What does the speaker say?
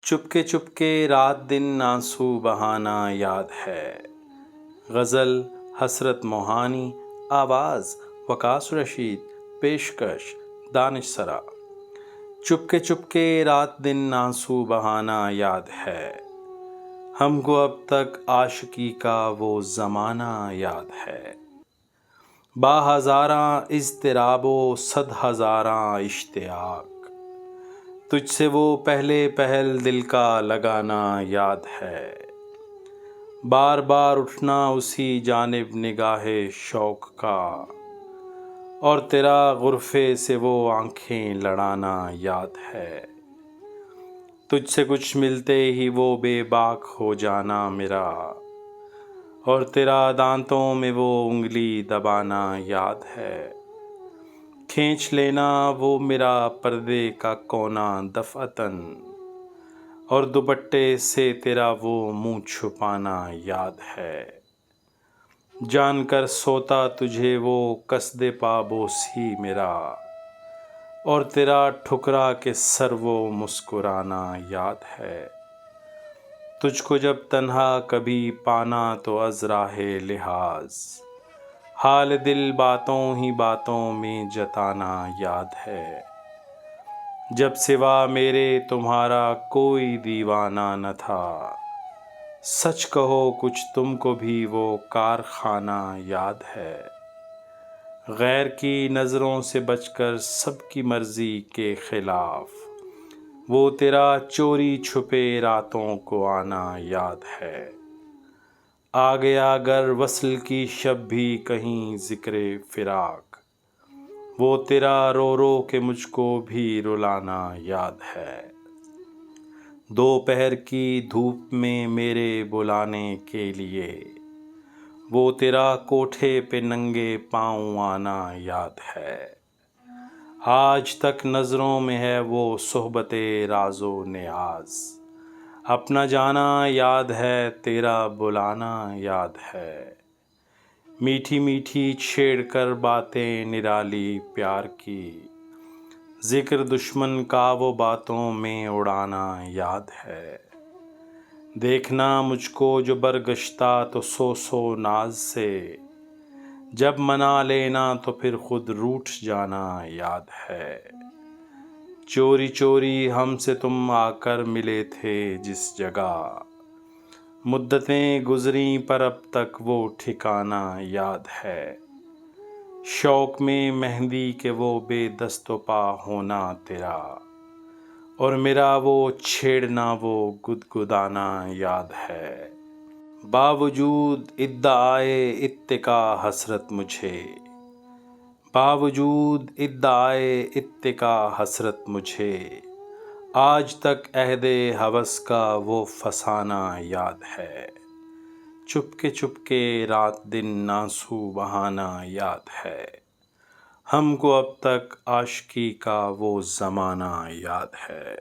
چپکے رات دن آنسو بہانا یاد ہے۔ غزل حسرت موہانی، آواز وقاص رشید، پیشکش دانش سرا۔ چپکے رات دن آنسو بہانا یاد ہے، ہم کو اب تک عاشقی کا وہ زمانہ یاد ہے۔ با ہزاراں اضطراب و صد ہزاراں اشتیاق، تجھ سے وہ پہلے پہل دل کا لگانا یاد ہے۔ بار بار اٹھنا اسی جانب نگاہ شوق کا، اور تیرا غرفے سے وہ آنکھیں لڑانا یاد ہے۔ تجھ سے کچھ ملتے ہی وہ بے باک ہو جانا میرا، اور تیرا دانتوں میں وہ انگلی دبانا یاد ہے۔ کھینچ لینا وہ میرا پردے کا کونا دفعتاً، اور دوپٹے سے تیرا وہ منہ چھپانا یاد ہے۔ جان کر سوتا تجھے وہ قصد پابوسی میرا، اور تیرا ٹھکرا کے سر وہ مسکرانا یاد ہے۔ تجھ کو جب تنہا کبھی پانا تو از راہ لحاظ، حال دل باتوں ہی باتوں میں جتانا یاد ہے۔ جب سوا میرے تمہارا کوئی دیوانہ نہ تھا، سچ کہو کچھ تم کو بھی وہ کارخانہ یاد ہے۔ غیر کی نظروں سے بچ کر سب کی مرضی کے خلاف، وہ تیرا چوری چھپے راتوں کو آنا یاد ہے۔ آ گیا گر وصل کی شب بھی کہیں ذکر فراق، وہ تیرا رو رو کے مجھ کو بھی رلانا یاد ہے۔ دوپہر کی دھوپ میں میرے بلانے کے لیے، وہ تیرا کوٹھے پہ ننگے پاؤں آنا یاد ہے۔ آج تک نظروں میں ہے وہ صحبت راز و نیاز، اپنا جانا یاد ہے تیرا بلانا یاد ہے۔ میٹھی میٹھی چھیڑ کر باتیں نرالی پیار کی، ذکر دشمن کا وہ باتوں میں اڑانا یاد ہے۔ دیکھنا مجھ کو جو برگشتہ تو سو ناز سے، جب منا لینا تو پھر خود روٹھ جانا یاد ہے۔ چوری چوری ہم سے تم آ کر ملے تھے جس جگہ، مدتیں گزریں پر اب تک وہ ٹھکانہ یاد ہے۔ شوق میں مہندی کے وہ بے دست و پا ہونا تیرا، اور میرا وہ چھیڑنا وہ گدگدانا یاد ہے۔ باوجود ادعائے اتکا حسرت مجھے، باوجود ادعائے اتکا حسرت مجھے، آج تک عہد ہوس کا وہ فسانہ یاد ہے۔ چپکے رات دن آنسو بہانا یاد ہے، ہم کو اب تک عاشقی کا وہ زمانہ یاد ہے۔